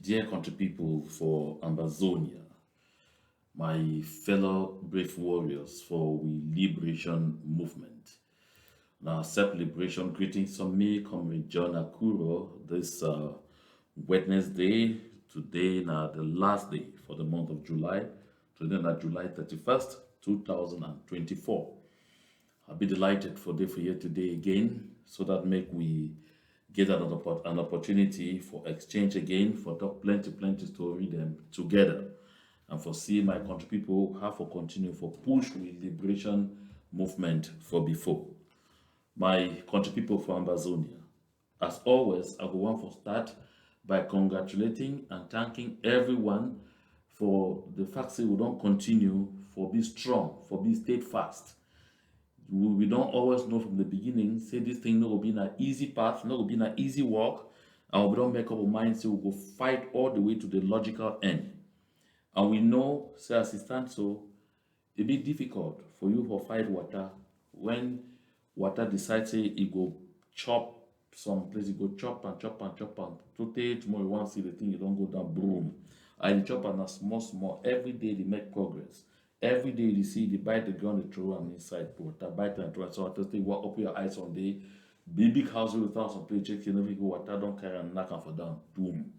Dear country people for Ambazonia, my fellow brave warriors for we liberation movement. Now, self-liberation greetings from me, Comrade John Akuro, this Wednesday. Today, now the last day for the month of July. Today, now July 31st, 2024. I'll be delighted for day for here today again, so that make we get an opportunity for exchange again, for talk plenty story them together, and for see my country people how for continue for push with liberation movement for before. My country people from Ambazonia, as always, I go want for start by congratulating and thanking everyone for the fact that we don't continue for be strong, for be steadfast. We don't always know from the beginning, say this thing not will be an easy path, not will be an easy walk, and we don't make up our mind, say we'll go fight all the way to the logical end. And we know, say as it stands, so it be difficult for you to fight water when water decides say it go chop some place, it go chop and today tomorrow you want to see the thing, you don't go down, boom. And you chop and a small, every day they make progress. Every day you see they bite the ground, they throw them inside water, bite and throw. So just they walk up your eyes one day, big house without some play check, you never go water, don't carry and knock and for down, boom.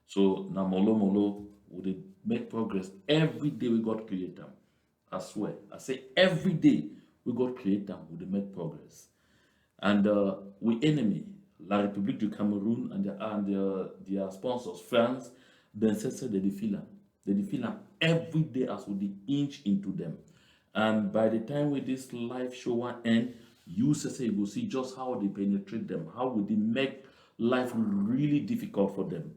So now molo would they make progress every day we got create them. I swear. I say every day we got create them, would they make progress. And we enemy, La République du Cameroun their sponsors, France, then said they feel them. They feel them every day as we inch into them. And by the time with this live show one end, you say you will see just how they penetrate them, how would they make life really difficult for them.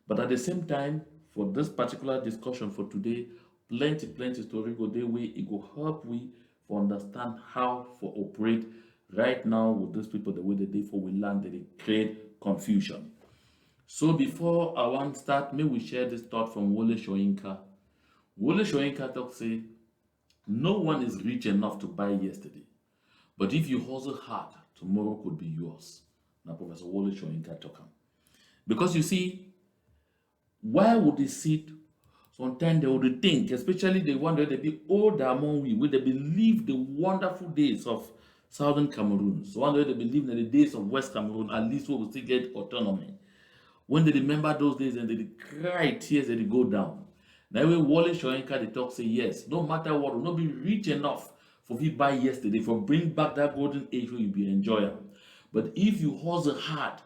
But at the same time, for this particular discussion for today, plenty story go their way, it will help we for understand how for operate right now with these people the way they for we learn that they create confusion. So before I want to start, may we share this thought from Wole Soyinka. Wole Soyinka talk say, no one is rich enough to buy yesterday, but if you hustle hard, tomorrow could be yours. Now Professor Wole Soyinka talk am. Because you see, why would they sit? Sometimes they would think, especially the one that they be older among we, where they believe the wonderful days of Southern Cameroon. So one day they believe in the days of West Cameroon, at least we will still get autonomy. When they remember those days and they cry tears and they go down. Now when Wole Soyinka they talk say yes, no matter what, will not be rich enough for you buy yesterday, for bring back that golden age where you be enjoying. But if you hustle hard,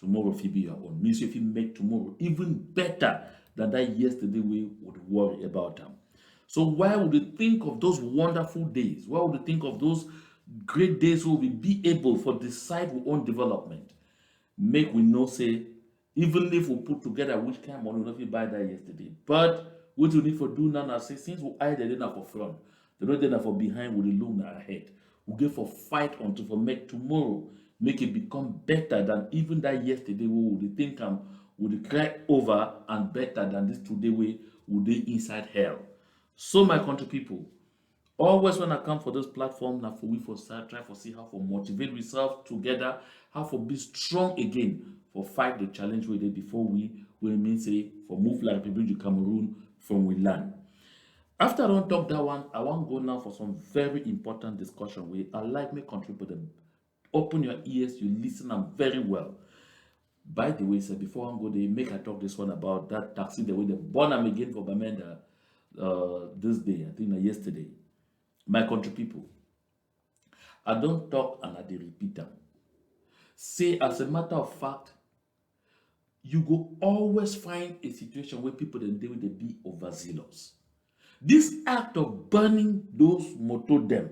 tomorrow if you be your own. Means if you make tomorrow even better than that yesterday we would worry about them. So why would you think of those wonderful days? Why would you think of those great days where we be able for decide our own development? Make we know say, even if we put together which kind of money we not buy that yesterday. But what we need for do now, now say since we either then for front, the not then for behind with the look ahead. We get for fight until for make tomorrow, make it become better than even that yesterday we would think would cry over and better than this today we would be inside hell. So my country people, always when I come for this platform, now for we for start try for see how for motivate ourselves together, how for be strong again, for fight the challenge we did before we mean say for move like Republic du Cameroon from we land. After I don't talk that one, I want to go now for some very important discussion where I like me contribute them. Open your ears, you listen them very well. By the way, sir, before I go there, make I talk this one about that taxi the way they born them again for Bamenda this day, I think yesterday. My country people, I don't talk and I dey repeat them. Say as a matter of fact, you go always find a situation where people then they will be overzealous. This act of burning those motor them,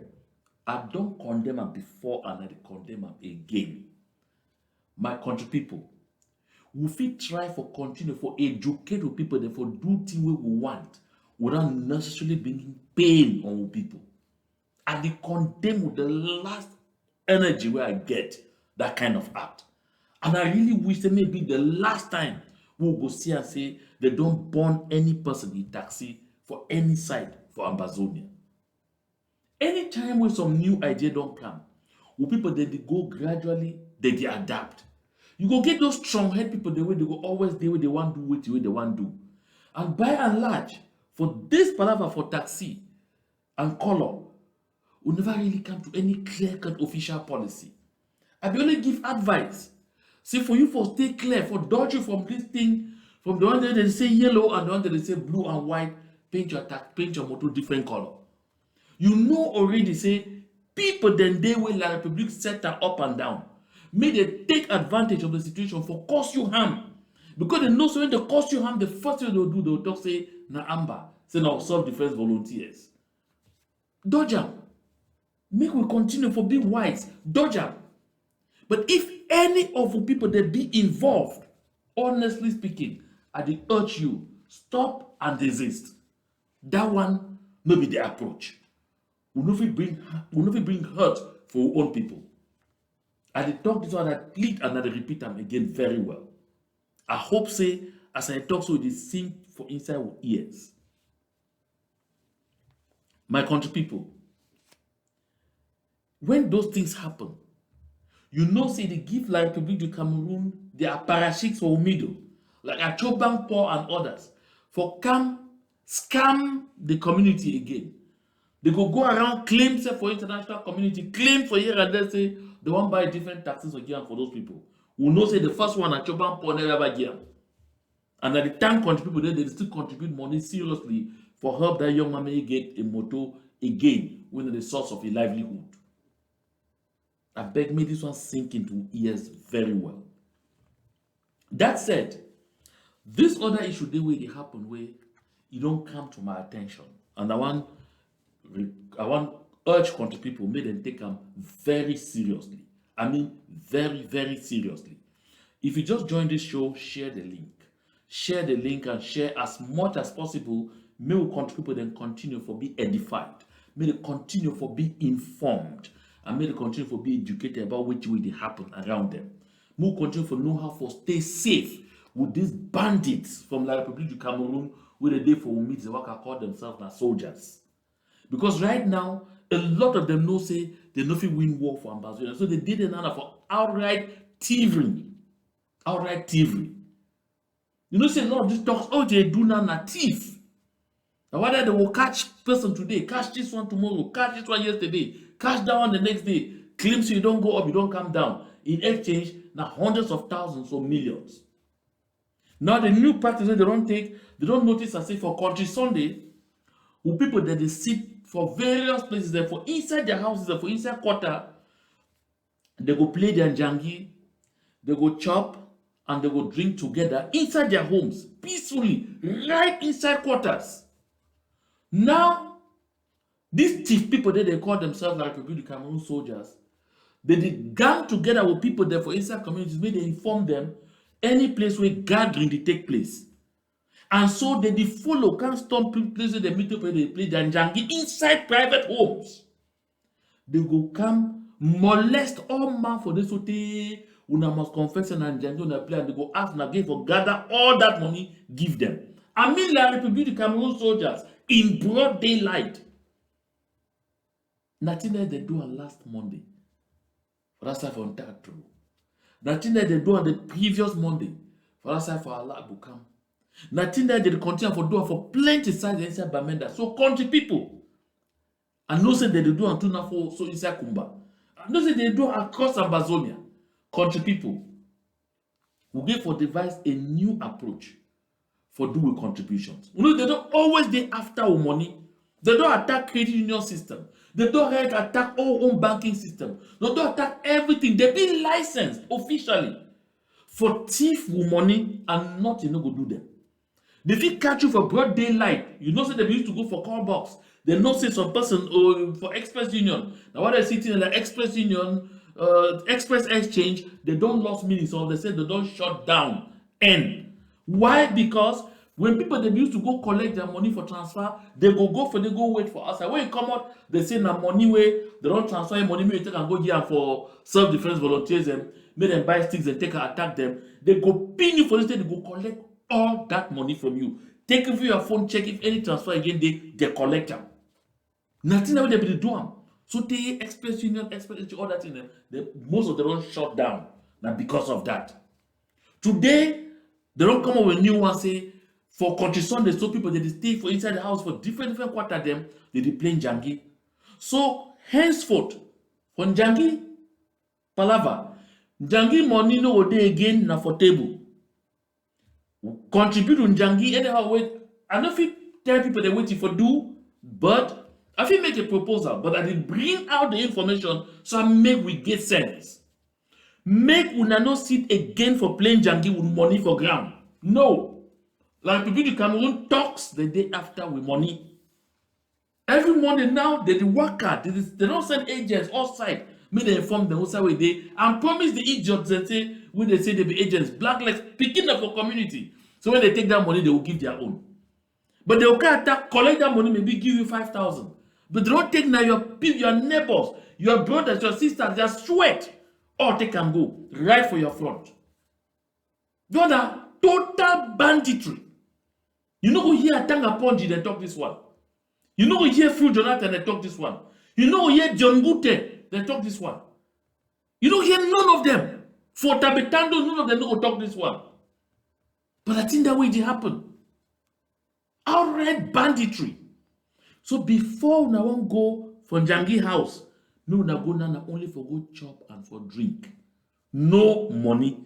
I don't condemn them before and I dey condemn them again. My country people, we fit try for continue for educate with people then for do things we want without necessarily bringing pain on people. I dey condemn with the last energy where I get that kind of act. And I really wish that maybe the last time we'll go see and say they don't burn any person in taxi for any side for Ambazonia. Anytime when some new idea don't come, will people then they go gradually, they adapt. You go get those strong-head people the way they go always the way they want to do it, the way they want to do. And by and large, for this palaver for taxi and color, we never really come to any clear-cut official policy. I will only give advice. See, for you for stay clear, for dodge you from this thing, from the one that they say yellow and the one that they say blue and white, paint your motor different color. You know already, say, people then they will La Republic set them up and down. May they take advantage of the situation for cause you harm. Because they know so when they cause you harm, the first thing they'll do, they'll talk, say, na Amba, say, now self-defense volunteers. Dodge them. Make we continue for being wise. Dodge them. But if any of the people that be involved, honestly speaking, I dey urge you, stop and desist. That one no be the approach. We no fit bring hurt for our own people. I dey talk this one, I plead and I dey repeat them again very well. I hope say as I talk so it is sing for inside our ears. My country people, when those things happen, you know say they give La République du Cameroun their parachutes for middle, like Achoban Paul and others, for come scam the community again. They go around claim say for international community, claim for here and there say they want buy different taxes again for those people. We know say the first one Achoban Paul never give. And at the time country people they still contribute money seriously for help that young man may get a motor again when the source of a livelihood. I beg me this one sink into ears very well. That said, this other issue the way they happen where it don't come to my attention. And I want urge country people, make them take them very seriously. I mean very, very seriously. If you just join this show, share the link. Share the link and share as much as possible. May we country people then continue for be edified. May they continue for be informed. And may they continue for be educated about which way they happen around them. More continue for know how to stay safe with these bandits from La République du Cameroun where they for meet the worker call themselves as soldiers. Because right now, a lot of them know say they no fit win war for Ambazonia. So they did another for outright thievery. Outright thievery. You know, say a lot of these talks, oh, they do now na thief. Now whether they will catch person today, catch this one tomorrow, catch this one yesterday, catch that one the next day, claim so you don't go up, you don't come down. In exchange, now hundreds of thousands or millions. Now the new practice they don't notice as if for country Sunday, who people that they sit for various places there for inside their houses or for inside quarter, they go play their jangi, they go chop, and they go drink together inside their homes, peacefully, right inside quarters. Now, these thief people that they call themselves like the Cameroon soldiers, they did gang together with people there for inside communities where they inform them any place where gathering they take place. And so they did follow, can't stop places they meet up where they play their jangi inside private homes. They go come molest all man for this sote. Una must confess and jangi una play and they go ask and again for gather all that money, give them. I mean La République du Cameroun soldiers in broad daylight. Nothing that they do on last Monday. For that side for Ontario. Nothing that they do on the previous Monday. For that side for Allah Bukam. Nothing that they continue for do for plenty sides inside Bamenda. So country people. And no say they do on Tuna for so inside Kumba. And no say they do across Ambazonia. Country people. We give for devise a new approach for do with contributions. You know, they don't always be after our money. They don't attack credit union system. They don't attack our own banking system. They don't attack everything. They be licensed officially for thief with money and nothing no go do them. They fit catch you for broad daylight. You know, say they used to go for call box. They know say some person for Express Union. Now what they're sitting in the Express Union, Express Exchange, they don't lost meaning. So they say they don't shut down. And why? Because when people they used to go collect their money for transfer, they go wait for us. When you come out, they say na money way, they don't transfer your money, you take and go here for self-defense volunteers and make them buy sticks and take and attack them. They go pin you for this, they go collect all that money from you. Take it for your phone, check if any transfer again, they collect them. Nothing that they be doing. So they Express Union, Express all that in them, most of them don't shut down. Now because of that. Today, they don't come up with a new one, say, for country Sunday, so people they stay for inside the house for different quarter them, they play Jangi. So henceforth, for Jangi, palava, Jangi money no go dey again na for table. Contribute to Jangi anyhow. Wait, I don't fit tell people they waiting for do, but I fit make a proposal, but I did bring out the information so I make we get sense. Make una no sit again for playing Jangi with money for ground. No. Like people in Cameroon talks the day after with money. Every morning now, they work hard. They don't send agents outside. May they inform them outside where they and promise the idiots that say when they say they be agents, blacklegs picking up for community. So when they take that money, they will give their own. But they will collect that money, maybe give you 5,000. But they don't take now your neighbors, your brothers, your sisters, their sweat. Or take and go right for your front. Those are total banditry. You know who hear Tanga Ponji, they talk this one. You know who hear Phil Jonathan, they talk this one. You know who hear John Bute, they talk this one. You don't hear none of them. For Tabetando, none of them will talk this one. But I think that way it happened. Outright banditry. So before we won't go for Jangi house, no, na go na only for go chop and for drink. No money.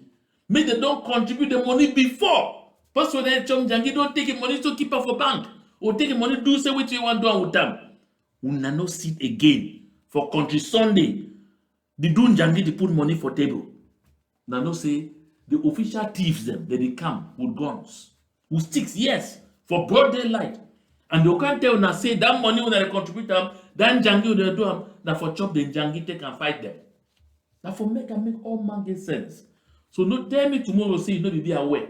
Make they don't contribute the money before. First when they chop Jangi, don't take the money to keep up for bank. Or take the money, do say what you want to do with them. Una no sit again for country Sunday. They do Jangi, they put money for table. Now no say the official thieves them, they come with guns. With sticks, yes, for broad daylight. And they can't tell now say that money when they contribute them, then Jangi will do them, now for chop the Jangi take and fight them. Now for make all man get sense. So no tell me tomorrow say you no be aware.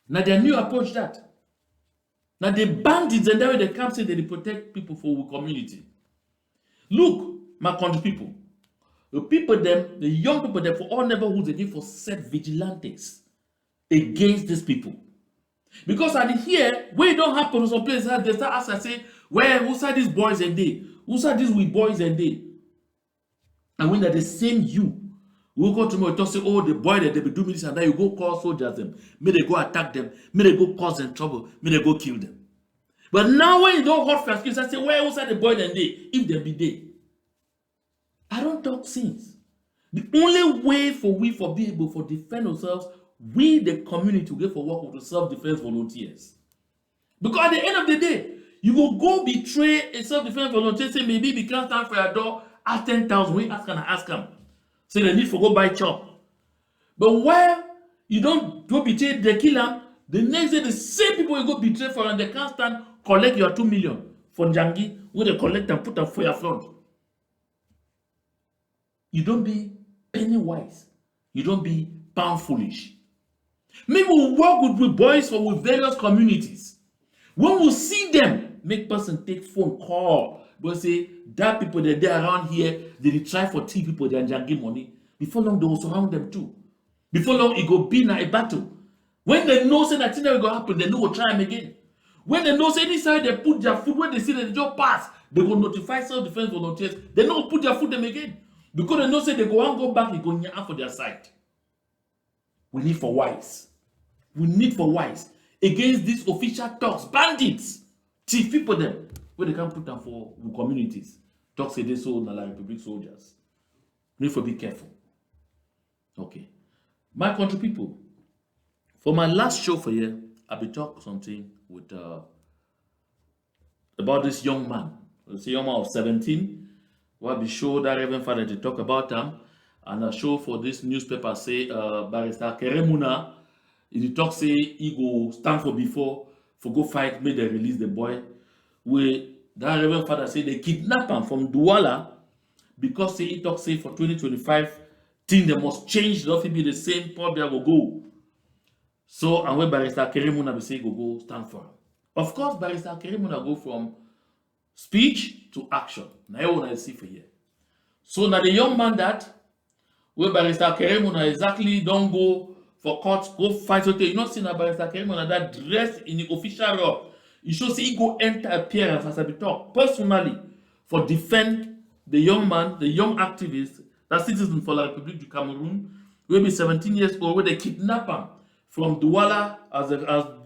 Now their new approach that. Now the bandits and that way they come say they protect people for our community. Look, my country people. The people them, the young people them for all neighborhoods they give for set vigilantes against these people. Because at here, where it don't happen in some places, they start asking, say, where who said these boys and they? Who said these we boys and they? And when they're the same you, we go to me and talk, say, oh, the boy that they be doing this and that, you go call soldiers them. May they go attack them, may they go cause them trouble, may they go kill them. But now when you don't hot first kids, I say, where who said the boy and they? If they be there. I don't talk things. The only way for we for be able to defend ourselves, we the community get for work with the self-defense volunteers. Because at the end of the day, you will go betray a self-defense volunteer, say maybe we can't stand for your door, ask 10,000, we ask them. Say they need for go buy chop. But while you don't go betray the killer, the next day the same people you go betray for and they can't stand, collect your 2 million for Jangi, where they collect and put them for your front. You don't be penny wise. You don't be pound foolish. Maybe we work with boys from with various communities. When we see them, make person take phone call. But say that people that they around here, they try for tea people they and give money. Before long they will surround them too. Before long it go be na a battle. When they know say that thing will go happen, they know will try them again. When they know say any side they put their food, when they see that they just pass, they will notify self-defense volunteers. They know put their food them again. Because they know say they go and go back, they go for their side. We need for wise. We need for wise against these official talks, bandits, thief people them, where they can put them for communities. Talk say they so like Republic soldiers. We need to be careful. Okay. My country people, for my last show for you, I'll be talking something with about this young man. It's a young man of 17. We'll be show that Reverend Father to talk about him. And a show for this newspaper say Barrister Keremuna, he talk say he go stand for before for go fight, may they release the boy. Where that Reverend Father say they kidnap him from Douala because say he talk say for 2025 thing they must change, nothing be the same, probably will go. So and when Barrister Keremuna be say go stand for him. Of course, Barrister Keremuna go from speech to action. Now you want to see for here. So now the young man that where Barrister Keremuna exactly don't go for court, go fight. Okay, you not see now Barrister Keremuna that dressed in the official robe. You should see he go enter appearance as I be talk personally for defend the young man, the young activist, that citizen for the Republic du Cameroun, wey be 17 years old, wey they kidnap him from Douala as the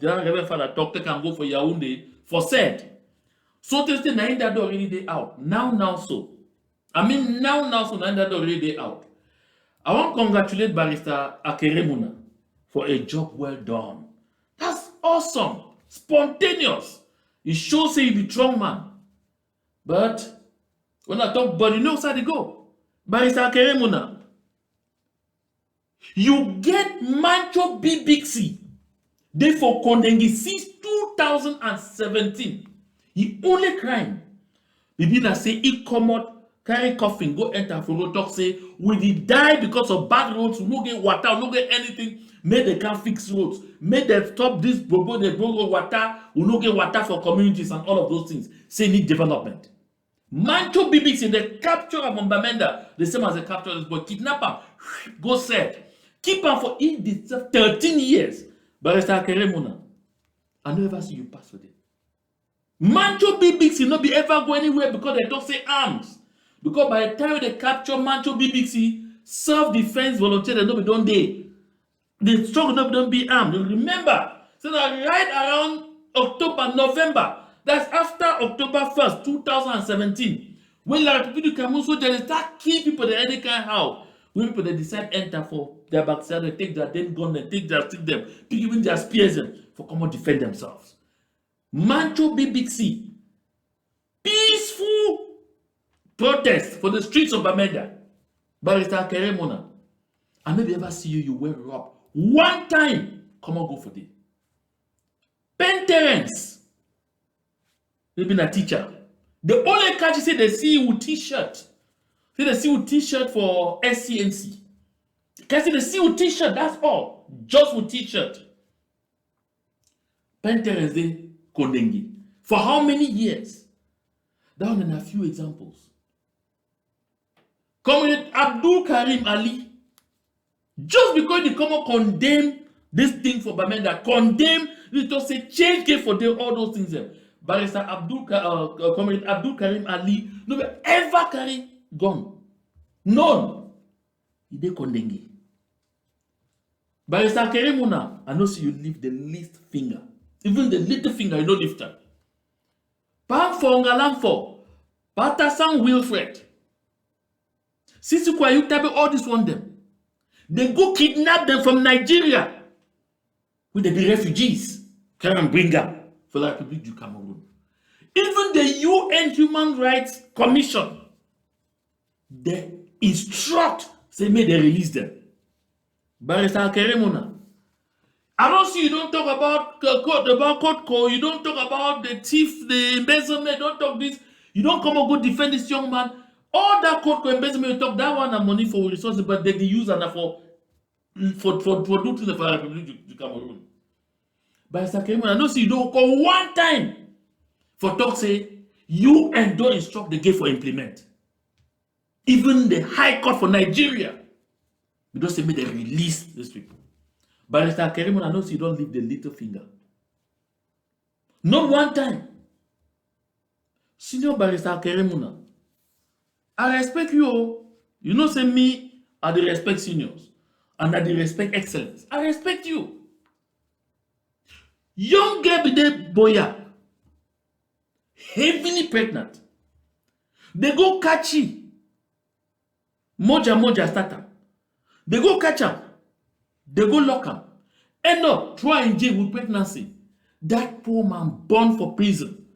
Reverend Father talk, take am go for Yaoundé for said. So they say na him that already dey out. Now so. I mean now so na him that already dey out. I want to congratulate Barrister Akeremuna for a job well done. That's awesome. Spontaneous. It shows say you be strong man. But when I talk body, you know how they go. Barrister Akeremuna. You get Mancho BBC. They for Condemning since 2017. The only crime. Bibi na say he come out, carry coffin, go enter for road talk say we did die because of bad roads, we no get water, we no get anything. Make they can't fix roads. Make them stop this bobo, they go water, we no get water for communities and all of those things. Say need development. Mancho BBC, they capture of Mbamenda, the same as they capture this boy, kidnap him, go set. Keep him for 13 years. Barrister Akeremuna, I never see you pass with it. Mancho BBC not be ever go anywhere because they don't say arms. Because by the time they capture Mancho BBC, self-defense volunteer, they don't be done there. The struggle don't be armed. You remember, so that right around October, November, that's after October 1st, 2017, when La République du Cameroun soldiers start killing people they any kind how, when people they decide enter for their backside, they take their damn gun, they take their stick them, giving their spears them for come and defend themselves. Mancho BBC, peaceful protest for the streets of Bamenda. Barrister Akeremuna, I maybe ever see you wear rob. One time, come on, go for it. Penterence, they been a teacher. The only catch say they see you with t-shirt. Say they see you with t-shirt for SCNC. Can see they see you with t-shirt, that's all. Just with t-shirt. Penterence, they Condemning. For how many years? Down in a few examples. Comrade Abdul Karim Ali, just because they come and condemn this thing for Bamenda, condemn, they just say change game for them, all those things. Barrister Comrade Abdul Karim Ali, no ever carry gun. None. He dey condemn. Barrister Akeremuna, I know see you lift the least finger. Even the little finger, you know, lift up. Pam for Ngalamfo, Patasan Wilfred. Sisi kwa you tabe all this one them. They go kidnap them from Nigeria. With the refugees. Come and bring them for the Republic du Cameroun. Even the UN Human Rights Commission, they instruct, say may they release them. Barrister Akeremuna, I don't see you don't talk about court code, you don't talk about the thief, the embezzlement, don't talk this, you don't come and go defend this young man. All that court code embezzlement, you talk that one and money for resources, but they use and for do things for the Republic du Cameroon. But I don't see you don't call one time for talk say you and don't instruct the gate for implement. Even the High Court for Nigeria, you don't say may they release these people. Barrister Akeremuna, I know you don't leave the little finger. Not one time. Senior Barrister Akeremuna, I respect you. You know, say me, I dey respect seniors. And I dey respect excellence. I respect you. Young girl be there, boya. Heavily pregnant. They go catch you. Moja starter. They go catch her. They go lock him. End up trying jail with pregnancy. That poor man born for prison.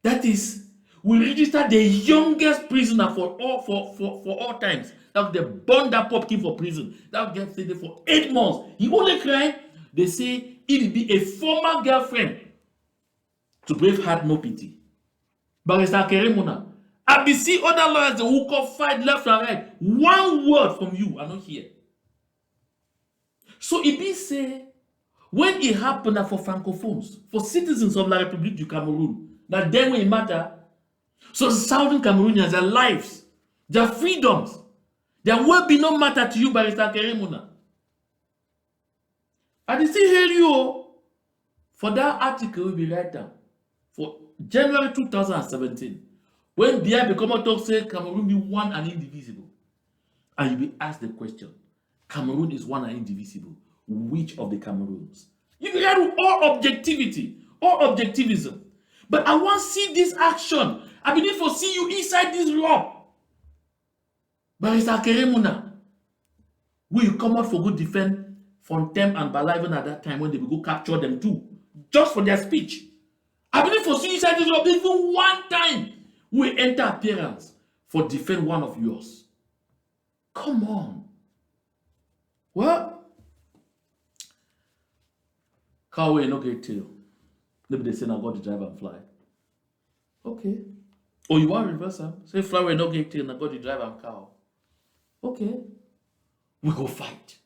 That is, we register the youngest prisoner for all times. That they born that poor kid for prison. That girl stayed there for 8 months. He only crime. They say it will be a former girlfriend. To brave heart, no pity. Barrister Akeremuna, I be see other lawyers who can fight left and right. One word from you, I don't hear. So it be say, when it happened for francophones, for citizens of La République du Cameroun, that then when it matter, so Southern Cameroonians, their lives, their freedoms, their well-being no matter to you, Barrister Akeremuna. I did see hear you for that article we be right down for January 2017, when BI become a talk say Cameroon be one and indivisible, and you be asked the question, Cameroon is one and indivisible. Which of the Cameroons? You can do all objectivity, all objectivism. But I want to see this action. I believe for see you inside this law. Barrister Keremuna, will you come out for good defend Fontem and Bala even at that time when they will go capture them too, just for their speech. I believe for see inside this law, even one time we enter appearance for defend one of yours. Come on. Well, car will not get tail. Maybe they say now God to drive and fly. Okay. Or you want reverse them? Say fly will not get tail, now God to drive and cow. Okay. We go fight.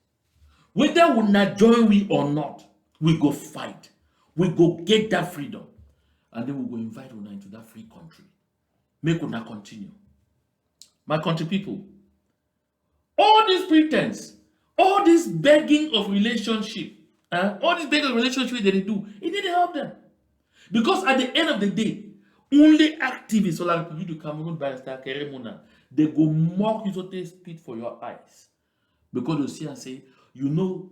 Whether we not join we or not, we go fight. We go get that freedom. And then we go invite una into that free country. Make una continue. My country people, all this pretense, all this begging of relationship, all this begging of relationship that they do, it didn't help them. Because at the end of the day, only activists like you do Cameroun Barrister Keremuna, they go mock you so they spit for your eyes. Because you see and say, you know,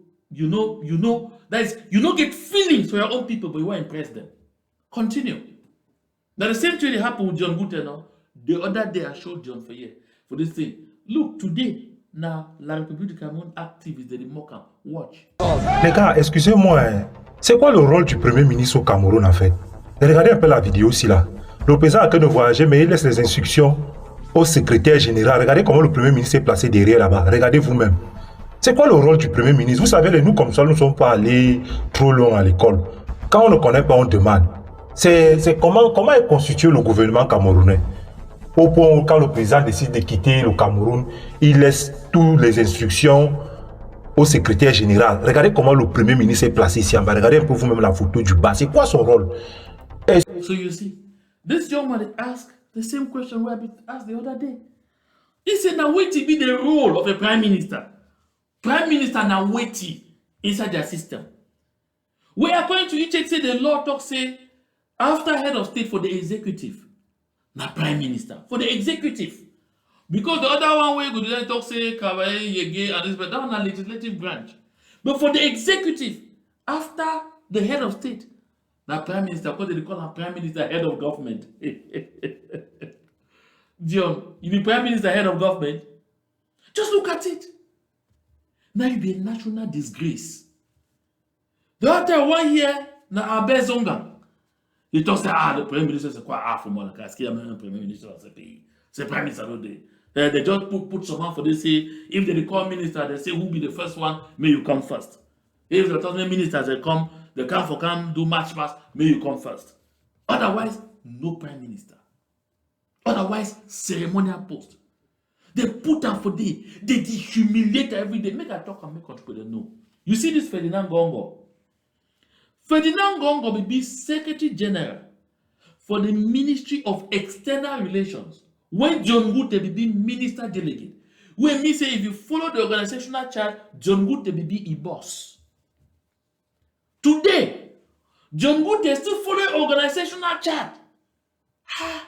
that is, you don't get feelings for your own people, but you want to impress them. Continue. Now the same thing that happened with John Guten now. The other day I showed John for this thing. Look, today, now, la République du Cameroun activiste de Moka. Watch. Les gars, excusez-moi, hein. C'est quoi le rôle du Premier ministre au Cameroun en fait? Regardez un peu la vidéo aussi là. Le président a que de voyager, mais il laisse les instructions au secrétaire général. Regardez comment le Premier ministre est placé derrière là-bas. Regardez vous-même. C'est quoi le rôle du Premier ministre? Vous savez, nous comme ça, nous ne sommes pas allés trop loin à l'école. Quand on ne connaît pas, on demande. C'est comment est constitué le gouvernement camerounais? Au point où quand le président décide de quitter le Cameroun, il laisse toutes les instructions au secrétaire général. Regardez comment le Premier ministre est placé ici en bas. Regardez un peu vous-même la photo du bas. C'est quoi son rôle? So you see, this young man asked the same question we asked the other day. He said, now wait to be the role of a prime minister. Prime minister now wait inside their system. We according to each say the law talk say after head of state for the executive, not prime minister for the executive. Because the other one way go talk say Kavaye, Yege, and this, but that one a legislative branch. But for the executive, after the head of state, now prime minister, because they call her prime minister head of government. John, you be prime minister head of government? Just look at it. Now you be a national disgrace. The other one here, na Ambazonia. He talks say, the prime minister c'est quoi for moi, parce qu'il y a même un premier ministre dans ce pays. C'est prime minister no dey. They just put someone for they say, if they call minister, they say who be the first one, may you come first. If the thousand ministers they come for come do march past, may you come first. Otherwise, no prime minister. Otherwise, ceremonial post. They put them for day. They humiliate every day. Make I talk and make people know. You see this Ferdinand Gongo. Ferdinand Gongo will be Secretary General for the Ministry of External Relations. When John Gute will be Minister Delegate. When me say if you follow the organizational chart, John Gute will be a boss. Today, John Gute still follow organizational chart.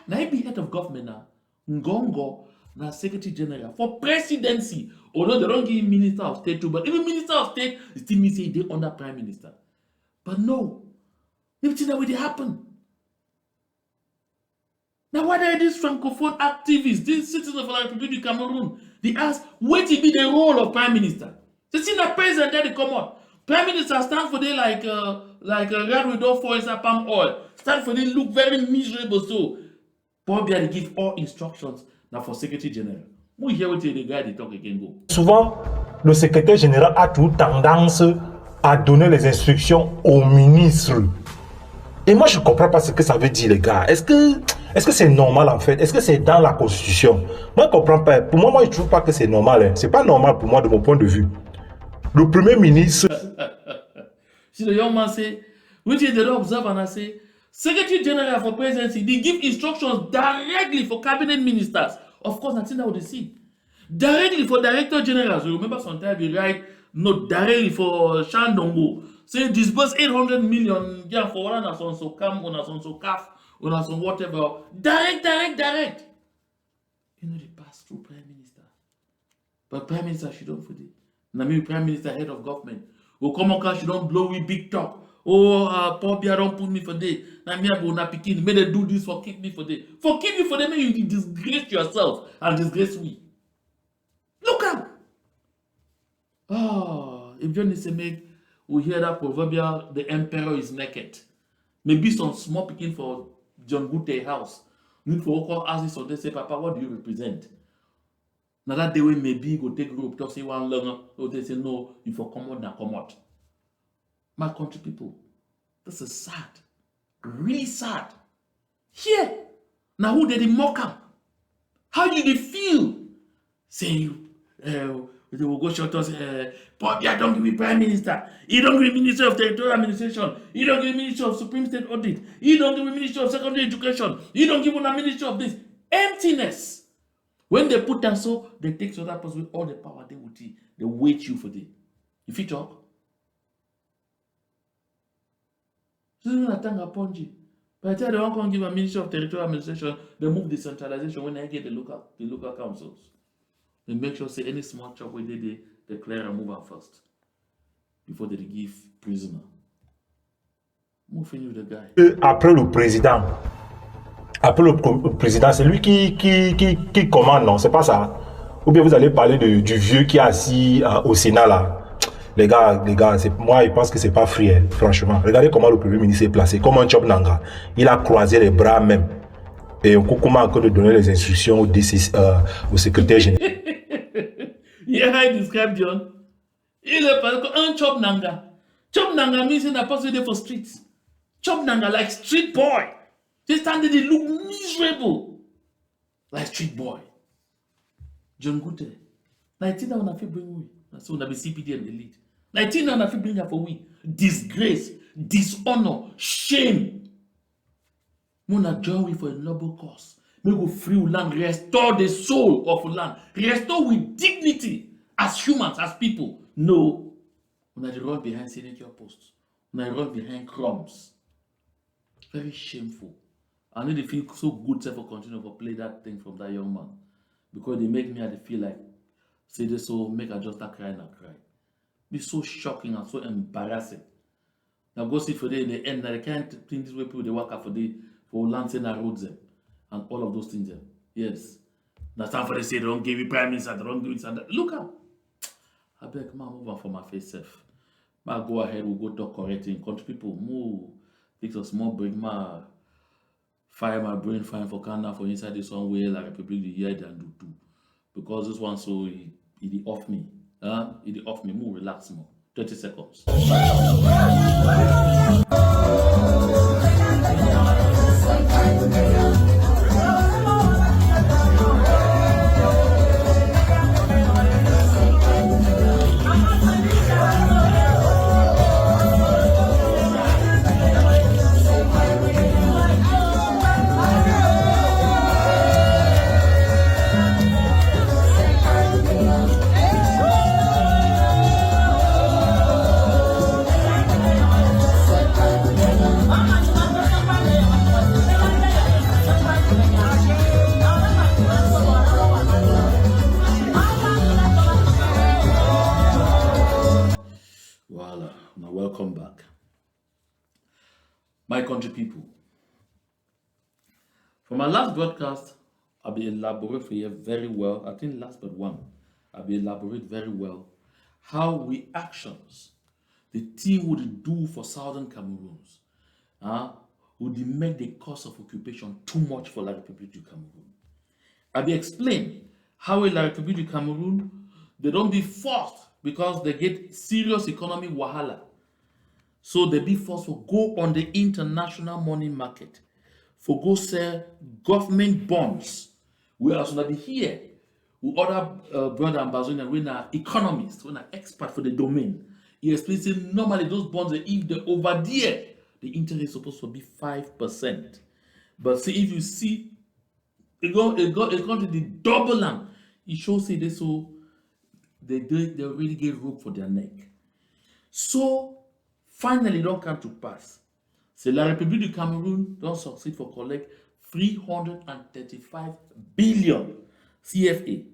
Now he be head of government now. Ngongo now Secretary General for presidency. Although they don't give him Minister of State too, but even Minister of State still means say they under Prime Minister. But no, everything that will happen. Now why are these francophone activists, these citizens of the Republic of Cameroon, they ask, what will be the role of Prime Minister? They see the president there they come out. Prime Minister stand for them like red widow for inside palm oil. Stand for them look very miserable so. Probably they give all instructions now for Secretary General. We hear what the guy they talk again go. Souvent, le secrétaire général a toujours tendance à donner les instructions au ministre. Et moi, je ne comprends pas ce que ça veut dire, les gars. Est-ce que c'est normal, en fait? Est-ce que c'est dans la Constitution? Moi, je ne comprends pas. Pour moi, je ne trouve pas que c'est normal. Hein. Ce n'est pas normal pour moi, de mon point de vue. Le Premier ministre... See, the young man say, which is the observe and I say, Secretary General for Presidency, they give instructions directly for cabinet ministers. Of course, that's not what they see. Directly for Director Generals. You remember sometimes we write note directly for Shandongo. Say disburse 800 million yeah, for one on so cam, on so calf, on so whatever. Direct. You know, they pass through Prime Minister. But Prime Minister should don't forget. Na me prime minister, head of government. Go come on, cash, you don't blow with big talk. Oh, Paul Bia don't put me for day. Na me go na pikin. May they do this for keep me for day. For keep me for day, may you disgrace yourself and disgrace we. Look at. If Johnny say make we hear that proverbial the emperor is naked. Maybe some small picking for John Gute house. Need for call ask this or they say, Papa, what do you represent? Now that day we maybe go take rope, talk say one longer, or they say no, you for come out now come out. My country people, this is sad. Really sad. Here, now who did they mock him? How do they feel? Saying they will go short us, Paul Bia don't give me prime minister. He don't give me minister of territorial administration. He don't give me minister of supreme state audit. He don't give me minister of secondary education. He don't give me a minister of this. Emptiness. When they put them so, they take to that person with all the power they will take. They wait you for them. If you talk, by the time they won't give a minister of territorial administration, they move decentralization when they get the local councils. They make sure say any small job where they declare and move out first before they give prisoner. Move in with the guy. Après le président, c'est lui qui commande, non? C'est pas ça? Ou bien vous allez parler du vieux qui est assis au Sénat là? Les gars, moi je pense que c'est pas free, hein, franchement. Regardez comment le Premier ministre est placé, comme un Chop Nanga. Il a croisé les bras même. Et on commence encore de donner les instructions au secrétaire général. Yeah, I describe John. Il est pas un Chop Nanga. Chop Nanga means he's not possible for streets. Chop Nanga like street boy. They stand there, they look miserable. Like street boy. John Gute. 19 now on a bring we. So on a be CPD and elite. 19 now on a bring her for we. Disgrace, dishonor, shame. Mona join we for a noble cause. We go free land, restore the soul of land, restore with dignity as humans, as people. No, when I run behind senator posts, when I run behind crumbs. Very shameful. I need to feel so good to continue to play that thing from that young man. Because they make me feel like, say this so make I just start crying and cry. Be so shocking and so embarrassing. Now go see for them in the end, that they can't think this way people they work out for lancing and roads them. And all of those things there. Yes. Now time for they say they don't give me prime minister, they don't give me that. Look out. I beg man move on for my face self. Ma go ahead, we'll go talk correcting. Country people move. Fix a small break, ma fire my brain fine for Canada for inside this one way like Republic the year and do too. Because this one so it off me. It off me. Move, relax more. 30 seconds. Welcome back. My country people. For my last broadcast, I'll be elaborate for you very well. I think last but one, I'll be elaborate very well how we actions, the team would do for southern Cameroons, would make the cost of occupation too much for La République du Cameroun. I'll be explain how in La République du Cameroun, they don't be forced because they get serious economic wahala. So they be forced to go on the international money market, for go sell government bonds. We also not be here with other brother Ambazonia, we are economists, we are experts for the domain. He explains that normally those bonds, if they over there, the interest is supposed to be 5%. But see, if you see, it go to the double land. It shows say they so they really get rope for their neck. So finally, don't come to pass. So La République du Cameroun don't succeed for collect 335 billion CFA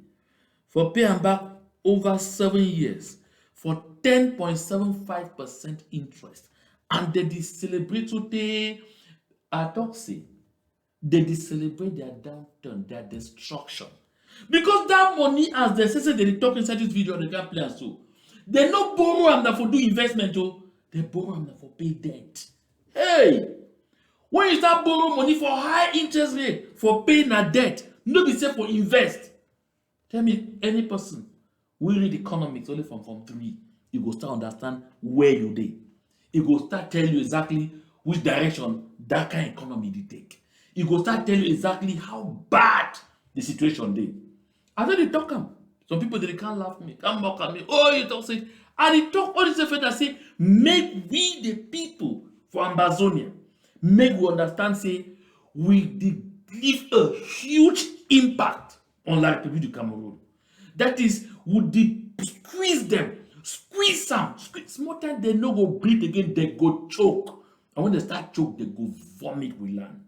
for paying back over 7 years for 10.75% interest. And they celebrate today, I don't say, they celebrate their downturn, their destruction. Because that money, as they say they talk inside this video, they can't play and so. They no borrow them for do investment, oh. They borrow them for pay debt. Hey! When you start borrowing money for high interest rate, for paying a debt, no be say for invest. Tell me, any person will read economics only from Form 3, you go start understand where you dey. It go start tell you exactly which direction that kind of economy they take. It go start tell you exactly how bad the situation dey. I know they talk am. Some people they can't laugh me, can't mock at me. Oh, you talk say, and they talk all this effort that say, make we the people for Ambazonia, make we understand say we did leave a huge impact on la République du Cameroun. That is, would they squeeze them, squeeze small time they no go breathe again, they go choke. And when they start choke, they go vomit with land.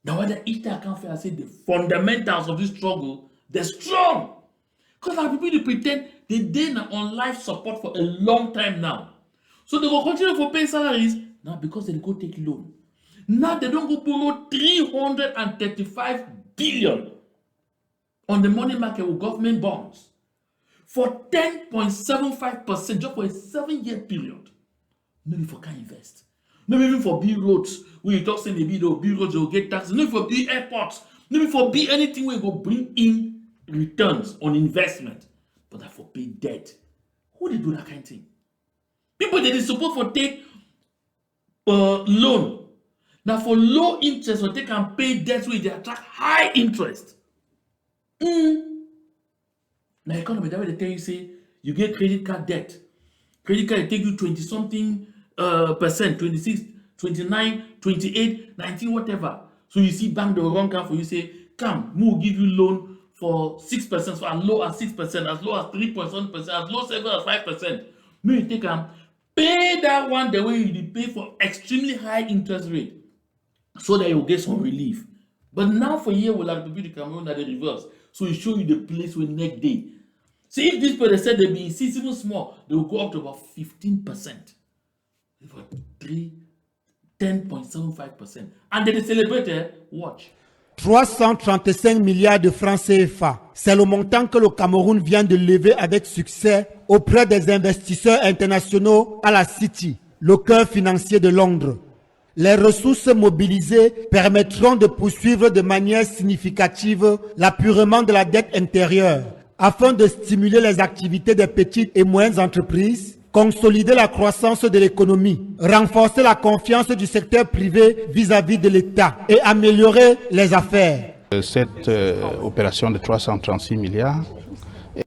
Now whether each time I can't fail, I say the fundamentals of this struggle, they're strong. Because our people they pretend they on life support for a long time now. So they go continue for paying salaries now because they go take loan. Now they don't go borrow 335 billion on the money market with government bonds for 10.75% just for a 7-year period. Maybe for can invest. Maybe even for build roads. When you talk saying maybe they'll build roads, they'll get taxes. Maybe for build airports. Maybe for build anything where you go bring in returns on investment. But that for pay debt. Who they do that kind of thing? People that they support for take loan. Now for low interest, for they can pay debt where they attract high interest. Now economy, that way they tell you say you get credit card debt. Credit card take you 20 something percent, 26, 29, 28, 19, whatever. So you see bank the wrong card for you say, come, we'll give you loan for 6%, for as low as 6%, as low as 3.7%, as low as 5%. Maybe you take pay that one the way you pay for extremely high interest rate so that you will get some relief. But now for year we'll have to be the Cameroon at the reverse. So it show you the place where next day. See if this people said they be insist even small, they will go up to about 15%. For 10.75%. And they celebrated, watch. 335 milliards de francs CFA. C'est le montant que le Cameroun vient de lever avec succès auprès des investisseurs internationaux à la City, le cœur financier de Londres. Les ressources mobilisées permettront de poursuivre de manière significative l'apurement de la dette intérieure afin de stimuler les activités des petites et moyennes entreprises, consolider la croissance de l'économie, renforcer la confiance du secteur privé vis-à-vis de l'État et améliorer les affaires. Cette opération de 336 milliards.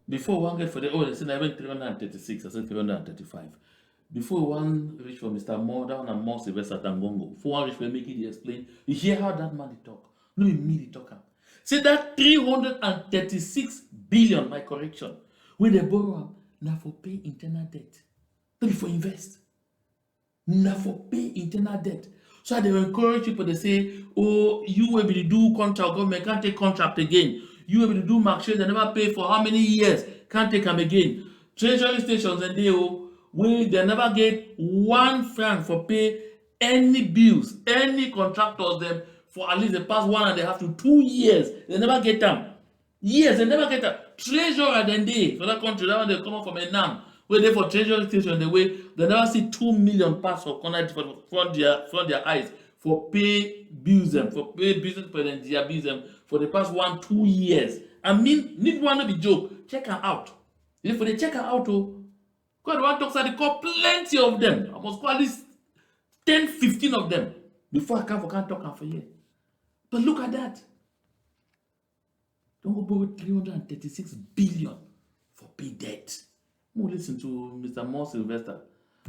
Before one get for the they said 336, I said 335. Before one reach for Mr. Mordown and more Sylvester Tangongo, before one reach for make it explain, you hear how that man talk. No, me the talk. Say that 336 billion, my correction, when they borrow now for pay internal debt. Not for invest. Not for pay internal debt. So they encourage people, they say, oh, you will be to do contract, government can't take contract again. You will be to do market, they never pay for how many years, can't take them again. Treasury stations and they never get 1 franc for pay any bills, any contractors them for at least the past 1.5 to 2 years. They never get them. Yes, they never get them. Treasurer then they for that country, that one they come up from a NAM. Where they for treasury station the way they never see 2 million pass for corner from their eyes for pay bills them, for pay business for their bills them for the past 1-2 years. I mean, need one to be joke. Check her out. If they check her out, God one talks they call plenty of them. I must call at least 10-15 of them before I can't talk for you. But look at that. Don't go borrow 336 billion for pay debt. We'll listen to Mr. Moore Sylvester,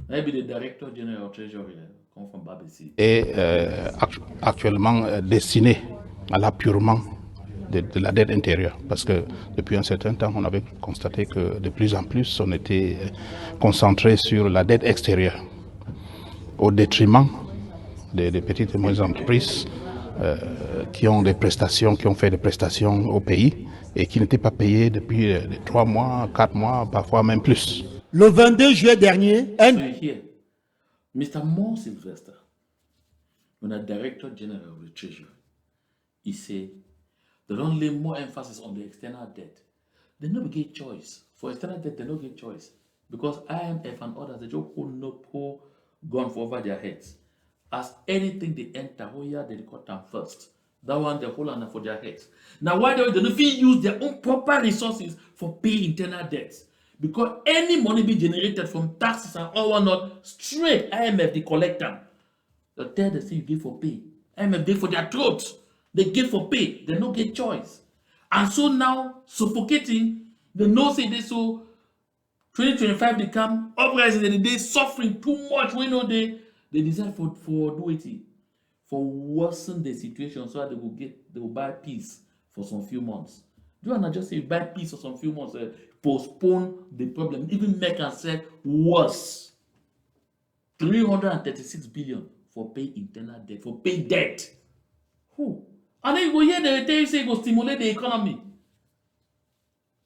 maybe the Director General of Treasury, come from BBC. Est actuellement destiné à l'appurement de la dette intérieure. Parce que depuis un certain temps, on avait constaté que de plus en plus, on était concentré sur la dette extérieure, au détriment des petites et moyennes entreprises qui ont des prestations, qui ont fait des prestations au pays et qui n'étaient pas payés depuis 3 mois, 4 mois, parfois même plus. Le 22 juillet dernier, So here, Mr. Moore Sylvester, when the Director General of the Treasury, he said they don't lay more emphasis on the external debt. They don't get choice. For external debt, they don't get choice. Because IMF and others, they just put no poor gun for over their heads. As anything they enter, oh yeah, they cut them first. That one, they hold on for their heads. Now, why don't they use their own proper resources for paying internal debts? Because any money be generated from taxes and all whatnot, straight IMF, they collect them. They tell they say you give for pay. IMF, they for their throats. They give for pay. They don't get choice. And so now, suffocating, they know say they so 2025 they come, uprising, and they suffering too much. We know they decide for do it, for worsen the situation so that they will buy peace for some few months. Do you want to just say buy peace for some few months, postpone the problem, even make us say worse. 336 billion for pay internal debt, for pay debt. Who? And then you go here, they tell you say go stimulate the economy.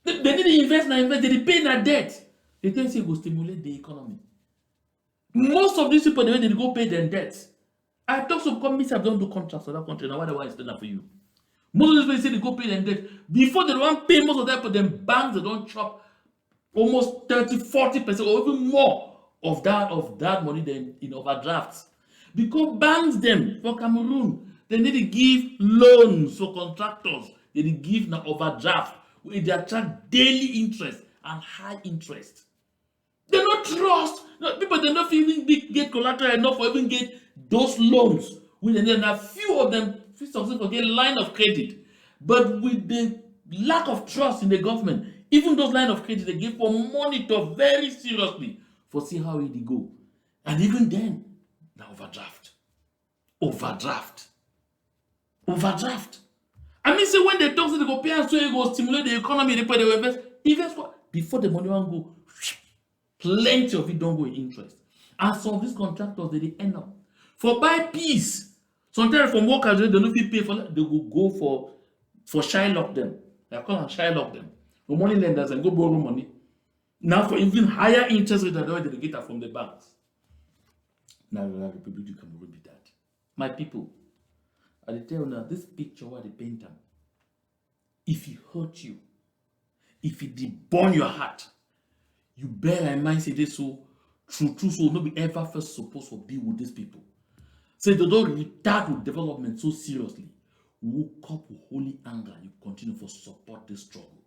They need to invest, they pay their debt. They tell you say go stimulate the economy. Most of these people, they go pay their debts. I talk to companies that don't do contracts for that country. Now, why do I stand up for you? Most of these people say they go pay their debt. Before they don't pay most of that, but then banks, they don't chop almost 30-40% or even more of that money then in overdrafts. Because banks them for Cameroon, they need to give loans for contractors. They need to give now overdraft where they attract daily interest and high interest. They don't trust. No, people they don't even get collateral enough for even get those loans. With then a few of them, get line of credit. But with the lack of trust in the government, even those line of credit they give for monitor very seriously for see how it go. And even then, now overdraft. I mean, say when they talk, they go pay and so they go stimulate the economy, they will invest. Invest what? Before the money won't go, plenty of it don't go in interest. And some of these contractors, they end up. For buy peace, sometimes from workers, they don't pay for that, they will go for Shylock them. They call them Shylock them. For money lenders and go borrow money. Now for even higher interest rate than they get from the banks. Now the Republic of Cameroon be that. My people, I tell you now, this picture what they paint them, if it hurt you, if it did burn your heart, you bear in mind say this so true so not be ever first supposed to be with these people. Say they don't retard with development so seriously. Woke up with holy anger, you continue to support this struggle.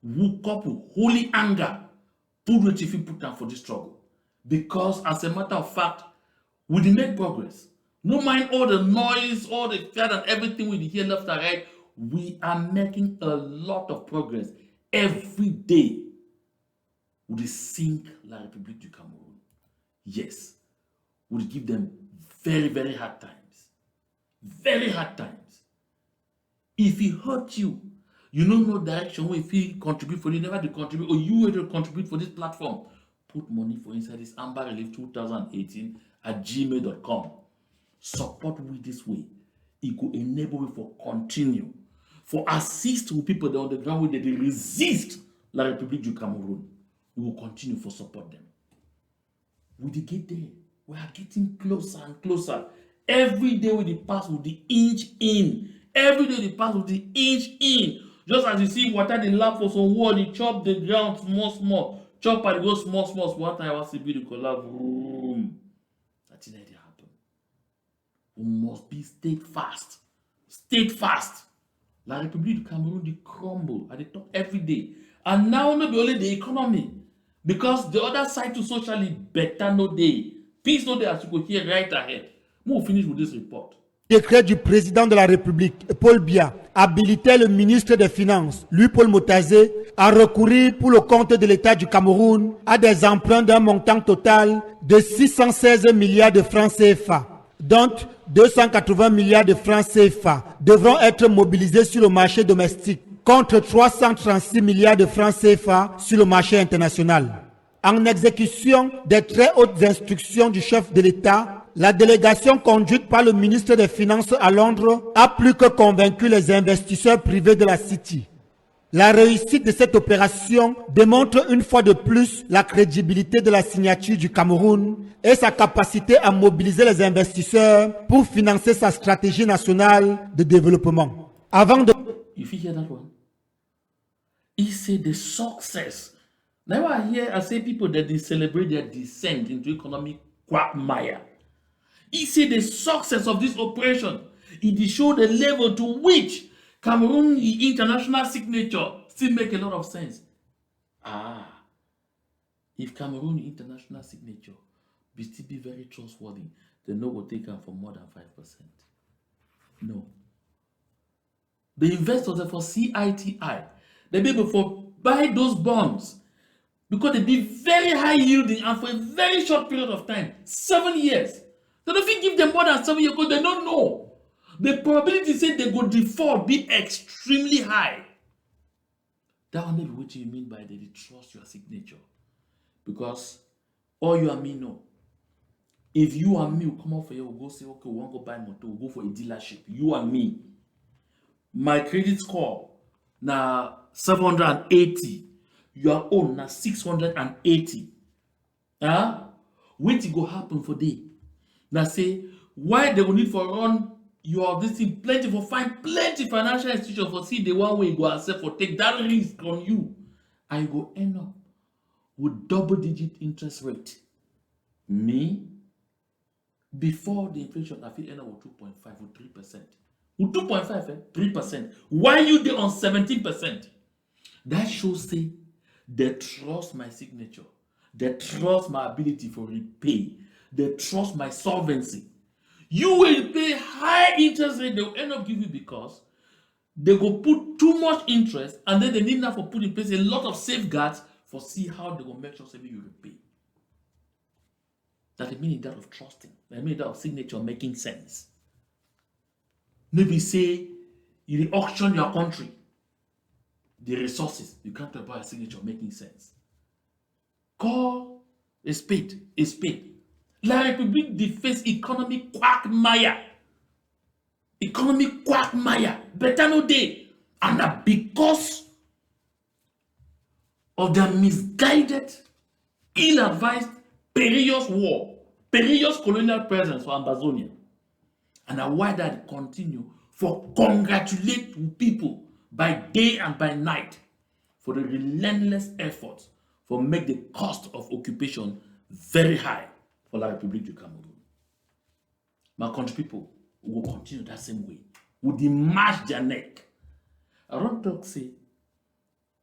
Woke up with holy anger, put what if you put down for this struggle. Because as a matter of fact, we did make progress. No mind all the noise, all the fear and everything we hear left and right. We are making a lot of progress every day. We sink La République du Cameroun. Yes, we give them very, very hard times. Very hard times. If it hurt you, you don't know direction where if you contribute for it, never to contribute, or you will to contribute for this platform. Put money for inside this Amber Relief 2018 at gmail.com. Support me this way. It will enable me for continue. For assist with people that on the ground where they resist La République du Cameroun. We will continue for support them. We will get there. We are getting closer and closer. Every day we pass with the inch in. Every day they pass with the inch in. Just as you see water they lap for some wall, they chop the ground small. Chop and go small. One time I was to be the collab room. That's it happen. We must be steadfast. La République du Cameroun, they crumble. And they talk every day. And now not only the economy. Because the other side to socially better no day. Peace no day as you go here right ahead. We'll finish with this report. Décret du président de la République, Paul Biya, habilitait le ministre des Finances, lui Paul Motazé, à recourir pour le compte de l'État du Cameroun à des emprunts d'un montant total de 616 milliards de francs CFA, dont 280 milliards de francs CFA devront être mobilisés sur le marché domestique, contre 336 milliards de francs CFA sur le marché international. En exécution des très hautes instructions du chef de l'État, La délégation conduite par le ministre des Finances à Londres a plus que convaincu les investisseurs privés de la City. La réussite de cette opération démontre une fois de plus la crédibilité de la signature du Cameroun et sa capacité à mobiliser les investisseurs pour financer sa stratégie nationale de développement. Avant de... If you hear that one, he said the success. Now I say people that they celebrate their descent into economic quagmire. He said the success of this operation. It showed the level to which Cameroon international signature still make a lot of sense. If Cameroon international signature be still be very trustworthy, they no go take them for more than 5%. No. The investors are for CITI. They be able to buy those bonds because they be very high yielding and for a very short period of time, 7 years. So if you give them more than 7 years because they don't know. The probability say they go default be extremely high. That one maybe what you mean by they trust your signature. Because all you and me know. If you and me will come out for you, we'll go say, okay, we want to go buy motor, we'll go for a dealership. You and me. My credit score na 780. Your own na 680. What go happen for day? Now say, why they will need for run your this thing plenty for find plenty financial institutions for see the one way you go accept for take that risk on you, and you go end up with double-digit interest rate. Me, before the inflation, I feel end up with 2.5 or 3%. With 2.5, 3%. Why you there on 17%? That shows say they trust my signature, they trust my ability for repay, they trust my solvency. You will pay high interest rate they will end up giving you because they go put too much interest and then they need now for put in place a lot of safeguards for see how they will make sure say you repay. That the meaning that of trusting, the meaning that of signature making sense. Maybe say you auction your country, the resources, you can't talk about a signature making sense. Call a spade, a spade. La République de face economic quagmire. Economic quagmire. Better no day. And that because of their misguided, ill-advised, perilous war, perilous colonial presence for Ambazonia. And why that continue for congratulate people by day and by night for the relentless efforts for make the cost of occupation very high for La République du Cameroun. My country people will continue that same way. Will demarch their neck. I don't talk say,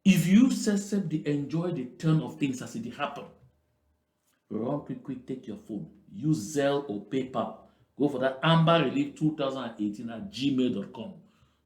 if you accept the enjoy the turn of things as it happen, run quick, take your phone, use Zelle or PayPal, go for that Amber Relief 2018 at gmail.com.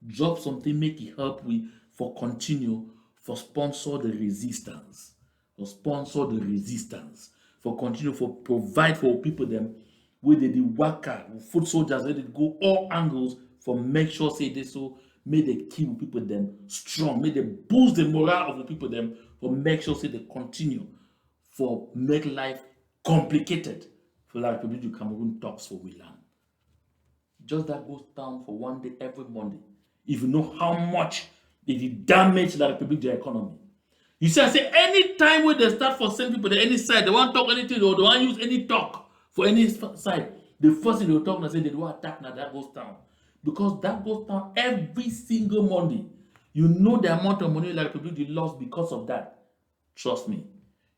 Drop something, make it help with for continue, for sponsor the resistance. For sponsor the resistance. For continue, for provide for people them with the worker, foot soldiers, let it go all angles for make sure say this so may they keep people them strong, may they boost the morale of the people them for make sure say they continue for make life complicated for La République du Cameroun talks for we land. Just that goes down for one day every Monday. If you know how much it damage La République their economy. You see, I say anytime when they start for sending people to any side, they want to talk anything or they want to use any talk for any side. The first thing they will talk and say they don't attack now that goes down. Because that goes down every single Monday. You know the amount of money La République you lost because of that. Trust me,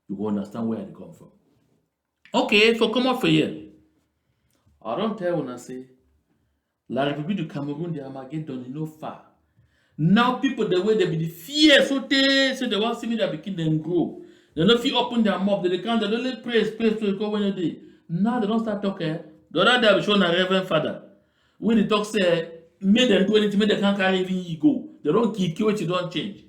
you will understand where they come from. Okay, for come up for here. I don't tell when I say La République du Cameroun, the Armageddon, you know far. Now people the way they be the fear so they want to see me that begin them grow. They don't feel open their mouth, they can't, they don't let praise go when they do. Now they don't start talking. The other day I shown a Reverend Father. When they talk say, make them do anything, make they can't carry even ego. They don't kick you, you don't change.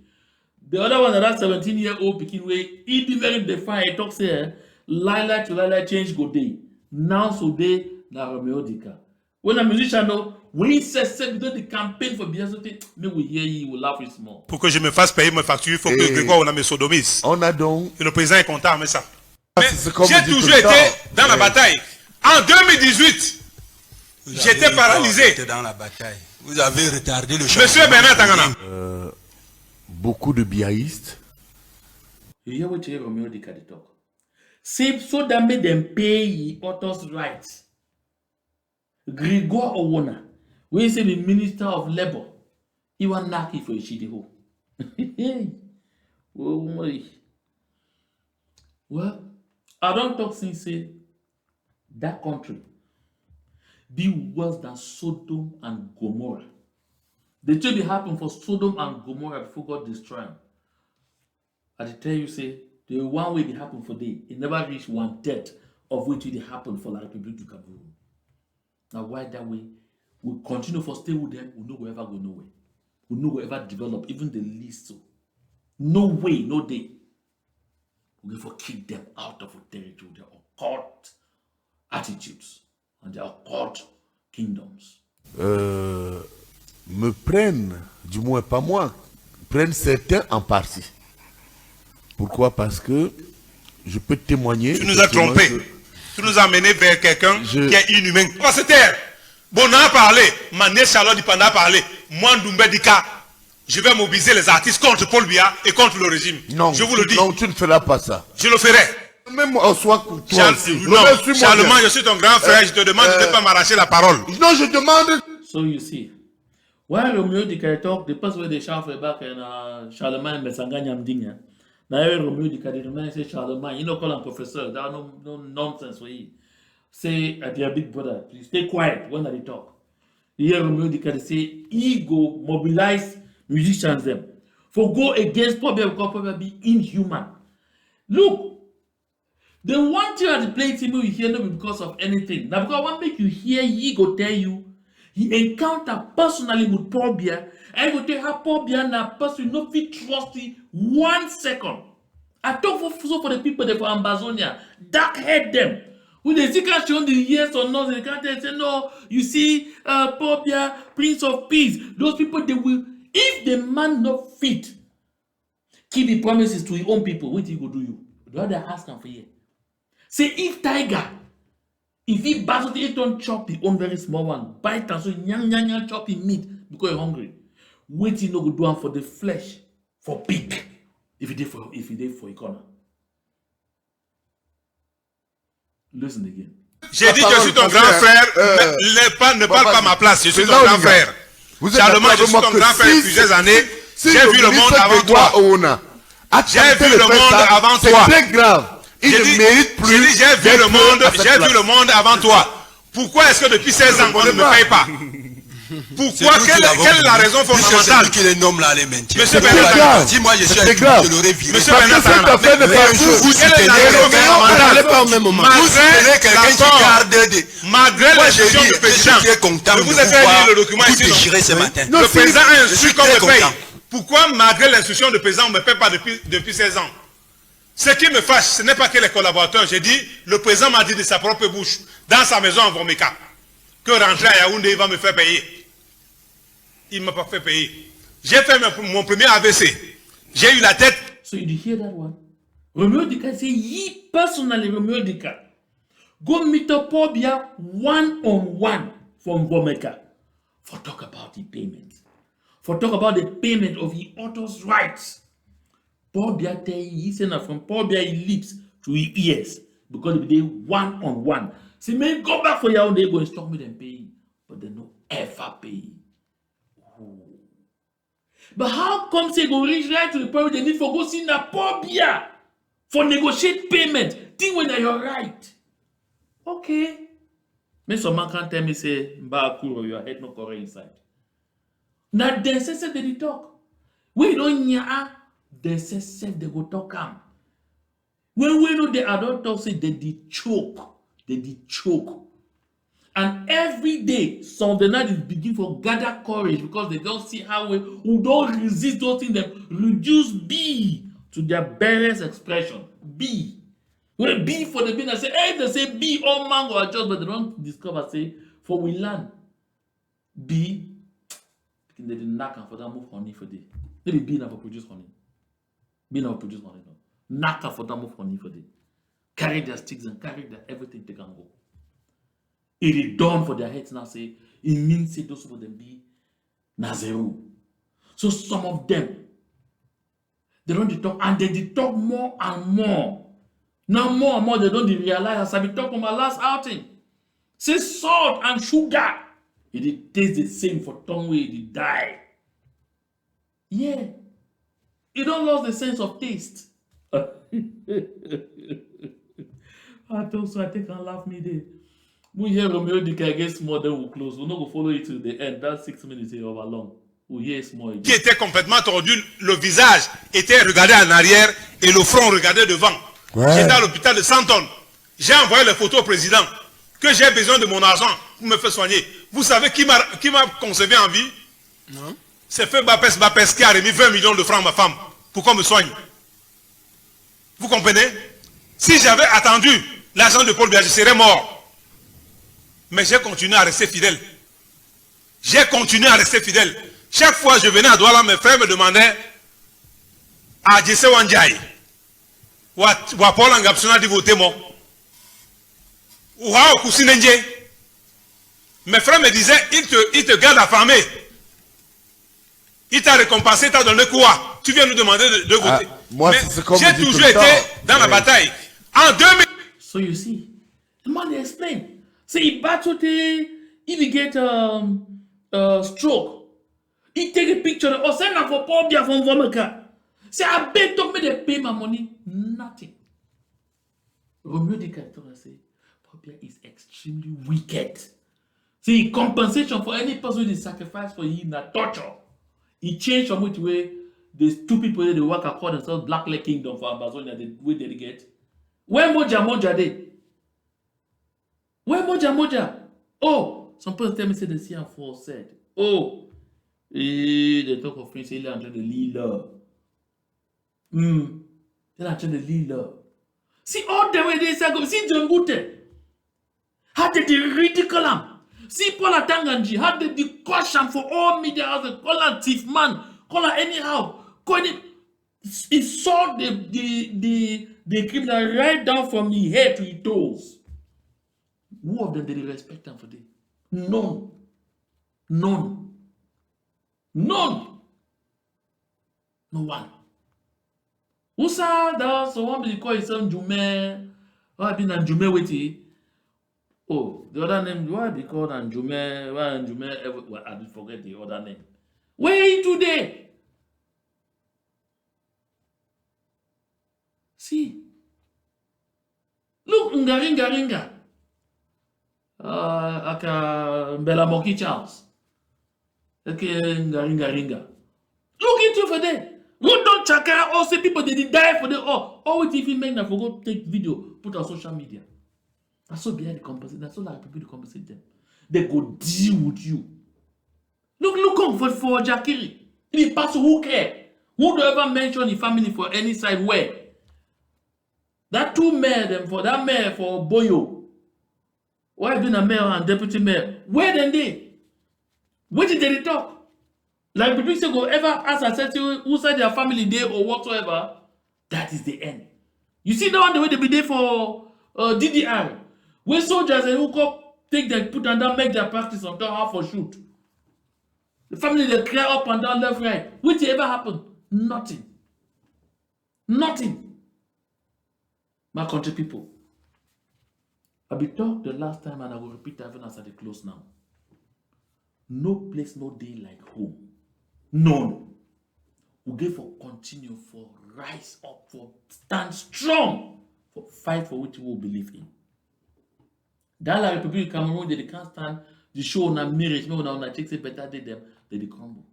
The other one that 17-year-old picking way, he be very defiant, he talk say, Lila to Lila change go day. Now so day na Romeo Dika. When a musician know, when he says the campaign for Biasote, me we hear you, will laugh with small. Pour que je me fasse payer mes factures, il faut que Grégoire on a me sodomise. On a donc. Et le président est content avec ça. Mais j'ai toujours été dans la bataille En 2018, j'étais paralysé. Dans la bataille. Vous avez retardé le changement. Monsieur Bernard Tangana. Beaucoup de biaïstes. You hear what you hear Romeo Dika dey talk? Say so that made them pay authors' rights. Grégoire Owona, we say the Minister of Labour, he want knock it for Ishidiho. Oh my. Well, I don't talk since say that country be worse than Sodom and Gomorrah. The thing that happened for Sodom and Gomorrah before God destroyed them. I tell you, say, the one way they happen for day, it never reached 1/3 of which it happened for La République du Cameroun. Now, why that way? We continue for stay with them, we no go ever go nowhere. We no go ever develop, even the least so. No way, no day. We for kick them out of a territory, their occult attitudes and their occult kingdoms. Me prennent, du moins pas moi, prennent certains en partie. Pourquoi? Parce que je peux témoigner. Tu nous as trompés. Tu nous as menés vers quelqu'un qui est inhumain. Pasteur, bon, on a parlé. Mané Charlotte Dipanda a parlé. Moi, Ndoumbe Dika, je vais mobiliser les artistes contre Paul Biya et contre le régime. Non, je vous le dis. Non, tu ne feras pas ça. Je le ferai. Même en soi, toi aussi. Non, Charlemagne, je suis ton grand frère. Je te demande de ne pas m'arracher la parole. Non, je demande. So you see, while Romeo Dika talk, the person where they shout for back and Charlemagne Mesanganya Mdinga. Now Romeo Dika they say Charlemagne, you know, call him professor. That no nonsense for you. Say at your big brother, please stay quiet when they talk. You hear Romeo Dika say he go mobilize musicians them for go against probably because probably be inhuman. Look, the one thing at the play team you hear no because of anything. Now because I want make you hear he go tell you he encounter personally with Paul Biya. I go tell her Paul Biya na person no fit trust him 1 second. I talk for the people there for Ambazonia. Dark head them. When they see can't show the yes or no, they can't say no. You see, Paul Biya, Prince of Peace. Those people they will. If the man not fit, keep the promises to his own people. What he go do you? The other ask him for you. Say if Tiger. If he battle it don't chop his own very small one, bite and so nyang chop his meat because you're hungry. Wait till no go do one for the flesh, for pig. If he did for a corner. Listen again. J'ai dit que je suis ton grand frère. Ne parle pas ma place. Je suis ton grand frère. Charlemagne, je suis ton grand frère depuis plusieurs années. J'ai vu le monde avant toi. J'ai vu le monde avant toi. C'est très grave. Il ne mérite plus. J'ai vu le monde avant toi. Pourquoi est-ce que depuis 16 ans on ne me paye pas? Pourquoi? Quelle est la raison fondamentale? Qui les nomme là les maintient. Monsieur Bernard, si moi je suis avec vous, je l'aurais viré. Monsieur Bernard, vous soutenez quelqu'un qui garde des. Malgré l'instruction du président, je vous avez lu le document ici. Ce matin. Le président a instruit qu'on me paye. Pourquoi malgré l'instruction du président on ne me paye pas depuis 16 ans? Ce qui me fâche, ce n'est pas que les collaborateurs. J'ai dit, le président m'a dit de sa propre bouche, dans sa maison en Vomeka, que rentrer à Yaoundé, il va me faire payer. Il ne m'a pas fait payer. J'ai fait mon premier AVC. J'ai eu la tête. So you hear that one? Romeo Dika say, he personally, Romeo Dika, go meet up Paul Biya one-on-one from Vomeka for talk about the payment. For talk about the payment of the author's rights. Paul Biya tell you, he said that from Paul Biya his lips to his ears because they one-on-one. Say, man, go back for your own day, go and stop me them paying. But they no ever pay. Oh. But how come say go reach right to the point where they need for go see na Paul Biya for negotiate payment? Think when you're right. Okay. Me some man can't tell me say, Mba Akuro, your head no correct inside. Now they say they talk. We don't nya. They say they go talk am. When we know the adult talk say they did choke. They did choke. And every day, some of the night is begin for gather courage because they don't see how we don't resist those things. Them reduce B to their barest expression. B. When B for the bin, I say, hey, they say B, all mango are just, but they don't discover, say, for we learn. B, they didn't knock for that move honey for day. Maybe B never produce honey. B never produce honey. No. Knock for that move honey for day. Carry their sticks and carry their everything they can go. It is done for their heads now. Say it means say those of them be Nazero. So some of them they don't talk and they talk more and more. Now more and more they don't realize as I be talking my last outing. Say salt and sugar. It tastes the same for tongue way it die. Yeah. You don't lose the sense of taste. I thought so. I think I laugh me there. We hear Romeo Dika against more then we'll close. We'll not go follow it to the end. That's 6 minutes here over long. We'll hear small. Qui était complètement tordu, le visage était regardé en arrière et le front regardé devant. Ouais. J'étais à l'hôpital de Santon. J'ai envoyé les photos au président que j'ai besoin de mon argent pour me faire soigner. Vous savez qui m'a conservé en vie? Non. C'est Feu Bapes qui a remis 20 millions de francs à ma femme pour qu'on me soigne. Vous comprenez? Si j'avais attendu l'argent de Paul Biya, je serais mort. Mais j'ai continué à rester fidèle. J'ai continué à rester fidèle. Chaque fois que je venais à Douala, mes frères me demandaient à Jesse Wanjai ou à Paul Angapsona de voter moi. Ou à Okusinenje. Mes frères me disaient, il te garde affamé. Il t'a récompensé, il t'a donné quoi? Tu viens nous demander de voter. Moi, mais c'est comme j'ai toujours été dans la bataille. En 2000. So you see, the man they explain. Say he battled if he get stroke. He take a picture or send her for Paul Biya from Vomeka. Say I beg talk me they pay my money. Nothing. Romeo Dika told us say Paul Biya is extremely wicked. See compensation for any person who is sacrificed for him na torture. He changed from which way there's two people there they work and call themselves Black Leg Kingdom for Ambazonia, the way they get. Where Moja dey? Where Moja? Oh, some people tell me say the CN4 said. Oh, they talk of Prince Eli and trying to lead love. They're not trying to lead love. See all the way they say go. See John Gute. How did they ridicule him? See Paul Atanganji. How did they crush him for all media houses? Call her thief man. Call her anyhow. Call it. He saw the criminal right down from his head to his toes. Who of them did they respect him for this? None. No one. Usa does so one be call his son Jume. Why been an Jume witty? Oh, the other name, why be called Anjume? Why Anjume? Well, I did forget the other name. Where today? See. Look, Ngaringa. Aka Mbela Moki Charles. Okay, Ngaringa. Look into for them. Who don't chakara all say people they did die for them all. Always if you make them forgo take video, put on social media. That's so behind the compensate. That's so like people to compensate them. They go deal with you. Look on for Jakiri. If the person who care, who don't ever mention the family for any side where. That two mayor them for that mayor for Boyo. Why been a mayor and deputy mayor? Where then they? Where did they talk? Like people say go ever ask a certain who said their family there or whatsoever. That is the end. You see the one the way they be there for DDR. When soldiers and hook up, take them, put and down, make their practice on top half for shoot. The family they clear up and down, left, right. Which ever happened? Nothing. My country people. I be talked the last time and I will repeat that even as I close now. No place, no day like home. None. We get for continue, for rise up, for stand strong, for fight for which we will believe in. Dans la République du Cameroun, they can't stand the show on a marriage, mais on a check say better than them, they crumble.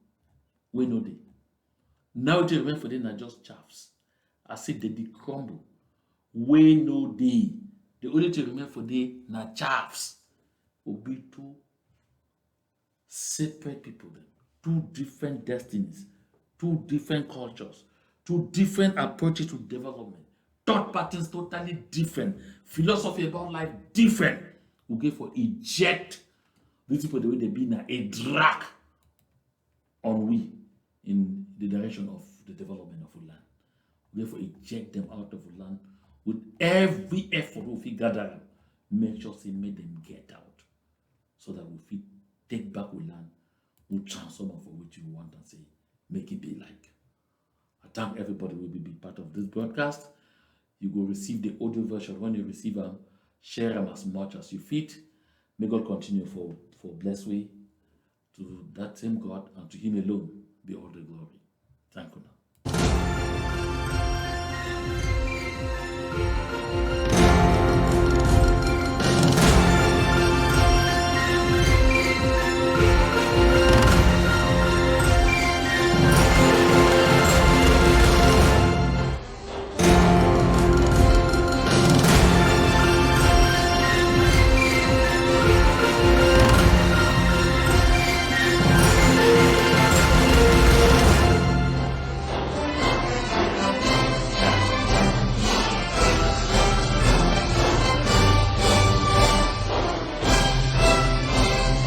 We know they. Now they remain for them are just chaffs. I said they crumble. We know they. The only thing remain for them are chaffs. Will be two separate people, then. Two different destinies, two different cultures, two different approaches to development. Thought patterns totally different. Philosophy about life different. We go for eject these people the way they be now a drag on we in the direction of the development of the land. We go for eject them out of the land with every effort we gather. Make sure they make them get out. so that we fit take back we land, we transform am for which you want and say, make it be like. I thank everybody who will be part of this broadcast. You will receive the audio version. When you receive them, share them as much as you fit. May God continue for bless way to that same God, and to him alone be all the glory. Thank you now.